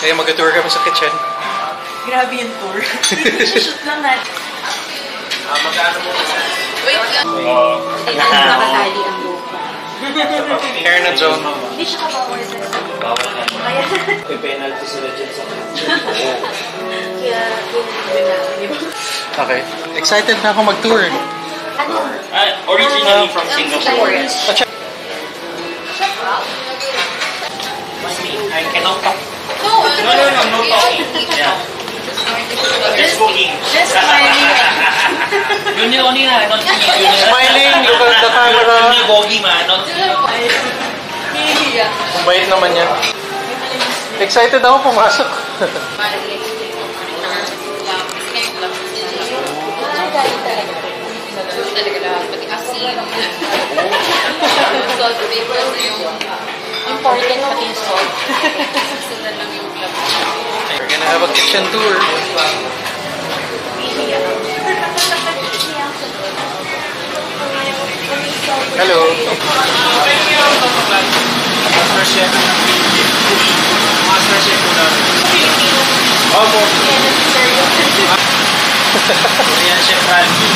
Kaya mag-tour kami sa kitchen. Grabe yung tour. Shoot lang natin. Magkano mo isa? Wait lang. Hindi na nakatali ang buhok. Hair na zone. Hindi siya kabawal sa Bawal na. Kaya, May penalty sila dyan sa kaya natin yung... Okay. Excited na ako mag-tour. Ano? Originally from Singapore. I cannot talk. No talking. Yeah. Just cooking. Just smiling. Yun yung only na. Smiling, look at the camera. Yun yung bogi man. Hihiya. Bait naman yan. Excited ako pumasok. Important pati yung salt. We're gonna have a kitchen tour. Hello. Master Chef. Master Chef muna. Opo. Korean Chef Randy.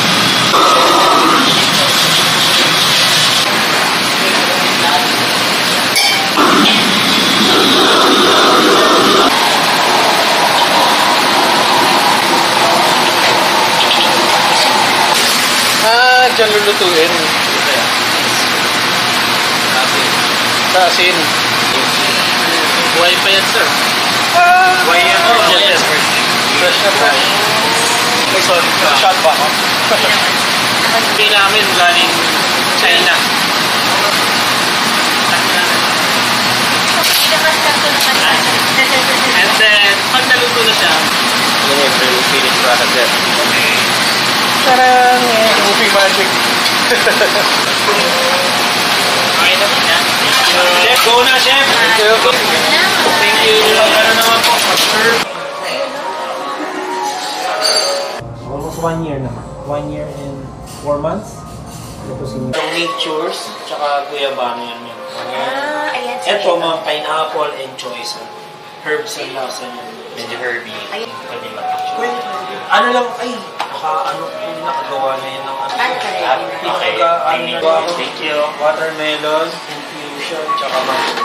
Diyan lulutuin. Sa asin. Buhay pa yan, sir. Buhay yan. Yes, Fresh na fresh. Shot ba? Hindi namin galing China. And then, pag naluto na siya, finish product din. Tarang! Movie magic. Okay na po yan. Chef, go na, chef! Thank you. Thank you. Ano naman po, sir? Almost 1 year na. 1 year and 4 months. Yung natures, tsaka guyabano yan. Ayan. Ito, mga pineapple and choice. Herbs and lasa niya. Medyo herby. Ano lang, ay, nakagawa na yan ng ano. Okay. Thank you. Watermelon, infusion, tsaka mango.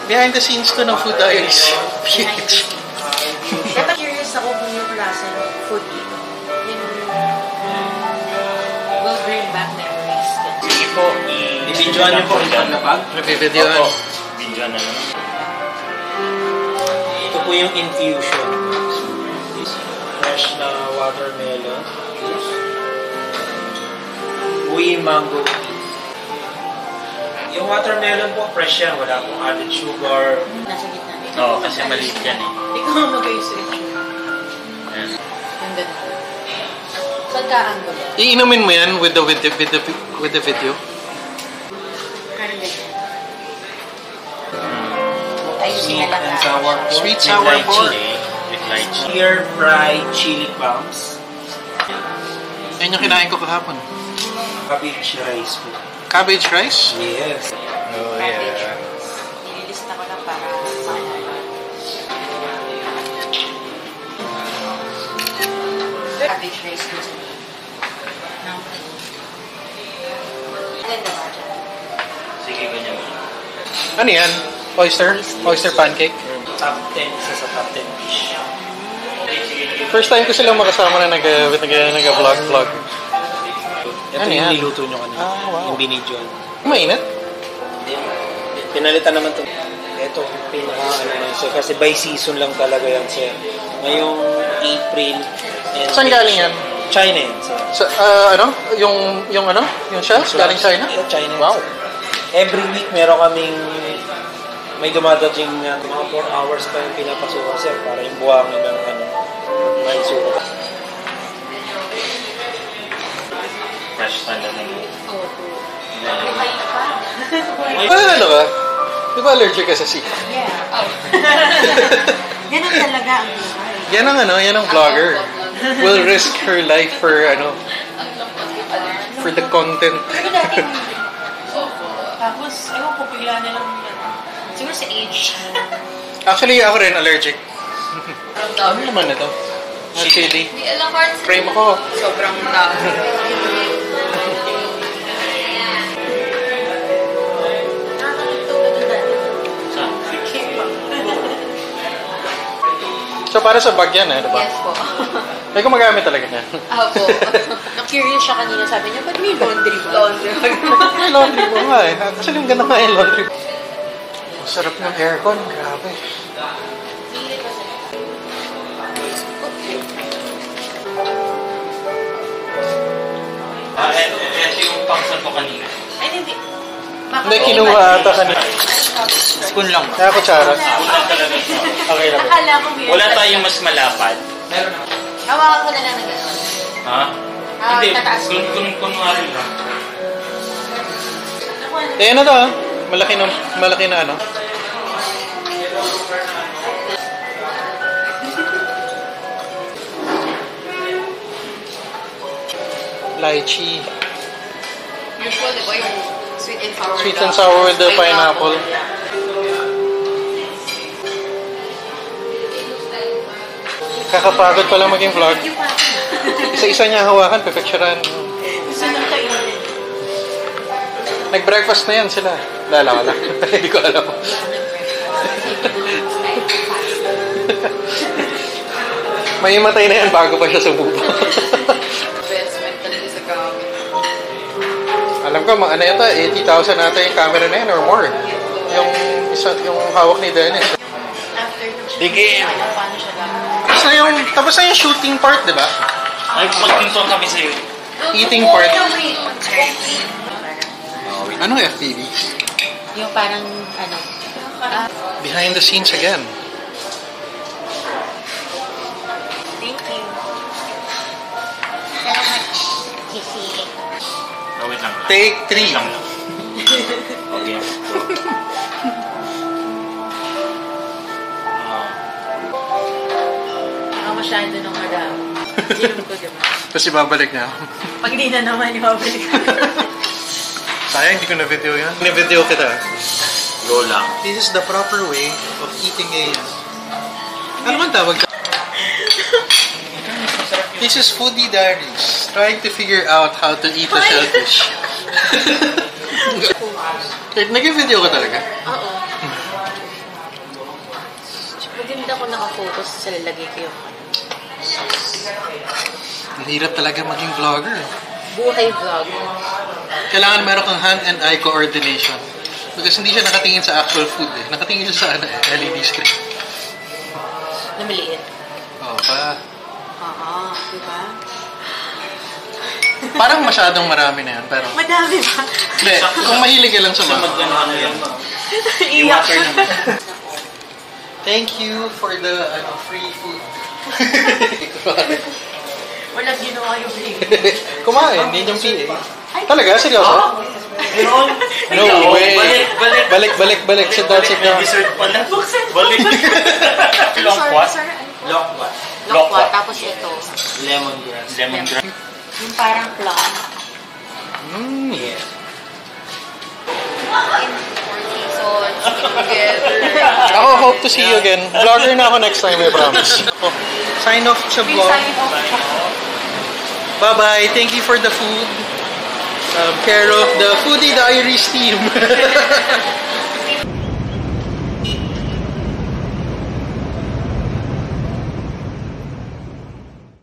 Behind the scenes to ng Food Diaries. PH. Dapat curious ako kung yung lasa ng food dito. Will bring back memories. Sige po, i-videoan niyo po yung paglapag. Nagbibideoan. Videoan na naman. Ito po yung infusion. Fresh na watermelon juice. Uy, mango tea. Yung watermelon po, fresh yan. Wala pong added sugar. Nasa gitna. Oo, kasi maliit yan eh. Ikaw ang mag-i-switch. Yes. Ang ganda. Saan ka ang gulo? Iinumin mo yan with the video. Parang ganyan. Ayusin Sweet na lang. and sour pork. Sweet sour pork. With light chili. Here, fried chili palms. Yan yung kinain ko kahapon. Cabbage rice po. Cabbage rice? Yes. Oh, yeah. Nililista ko na para sa kanila. Cabbage rice ko sa no. Ganda ba dyan? Sige, ganyan. Ano yan? Oyster? Oyster pancake? Top 10, isa sa top 10 dish. First time ko silang makasama na nag-vlog. Ito Ano yung yan? niluto nyo kanina. Ah, wow. Yung binidyon. Mainit? Pinalitan naman to. Ito, kasi by season lang talaga yan, sir. Ngayong April. And Saan galing yan? China yan, sir. Sa, ano? Yung ano? Yung shells? Galing China? Yeah, China. Wow. Every week meron kaming may dumadating na mga 4 hours pa yung pinapasukan, sir, para yung buhangin ng may sukat. Fresh talaga. Oo. Buhay pa. Ano ka? Di ba allergic ka sa sika? Yeah. Oh. Ganun talaga ang buhay. Yan ang ano, yan ang vlogger. Will risk her life for ano, for the content. Pero dati hindi. Tapos, ewan ko, bigla na lang siguro sa age. Actually, ako rin allergic. Ang Ano dami. naman ito? Chili. Hindi alam parts. Frame ako. Sobrang dami. So, para sa bag yan, di ba? Yes po. May gumagamit talaga niya. Opo. Na-curious siya kanina. Sabi niya, ba't may laundry ba? Laundry. May laundry mo nga eh. Actually, yung ganda nga yung laundry. Ang sarap ng aircon. Grabe. Ito yung pangsan mo kanina. Ay, hindi. Hindi, kinuha ata kanina. Spoon lang. Kaya kutsara. Ulan talaga ito. Okay lang. Akala ko weird. Wala tayong mas malapad. Hawakan ko na lang na gano'n. Ha? Ah, Hindi. tataas. Kunwari lang. Eh, ano to ah? Malaki na ano? Lychee. Usual, di ba yung sweet and sour? Sweet and sour with the pineapple. Kakapagod pala maging vlog. Isa-isa niya hawakan, pepecturean. Gusto nang kainin. Nag-breakfast na yan sila. Wala. Hindi ko alam. May matay na yan bago pa siya sumubo. Investment talaga sa gamit. Alam ko, ano yata, 80,000 nata yung camera na yan or more. Yung hawak ni Dennis. After nung siya. Bigay. Paano siya lang? Tapos na yung shooting part, di ba? Ay, magpintong kami sa'yo. Eating part. Turkey. Anong FPV? Yung parang, ano, Behind the scenes again. thank you. So much. Kisi. Oh, wait lang. Take 3. Wait lang. Okay. Baka masyado nung araw. Gilom ko, diba? Tapos ibabalik niya. Pag di na naman, ibabalik ko. Sayang, hindi ko na-video yan. Na-video kita. Go lang. This is the proper way of eating a... Ano man tawag ka? This is Foodie Diaries. Trying to figure out how to eat a shellfish. Nag-video ka talaga? Oo. Maganda ko nakafocus sa lalagay ko yung Ang hirap talaga maging vlogger. buhay vlog. Kailangan meron kang hand and eye coordination. Because hindi siya nakatingin sa actual food eh. Nakatingin siya sa LED screen. Na maliit. Oo, pa. Oo, diba? Parang masyadong marami na yan, pero... Madami ba? Hindi, kung mahilig ka lang sa Sa mga... mag-ano yan. Iyak. I-water naman. Thank you for the free food. Walang ginawa yung video. Kumain, hindi yung PA. Talaga? Seryoso? Meron. No way. Balik. Sit down. Dessert pala. Balik. Sorry, sir. Lokwat. Lokwat. Tapos ito. Lemongrass. Yung parang plum. Yeah. So, it's together. Ako, hope to see you again. Vlogger na ako next time, I promise. Oh, sign off sa vlog. Bye-bye. Thank you for the food. Care of the Foodie Diaries team.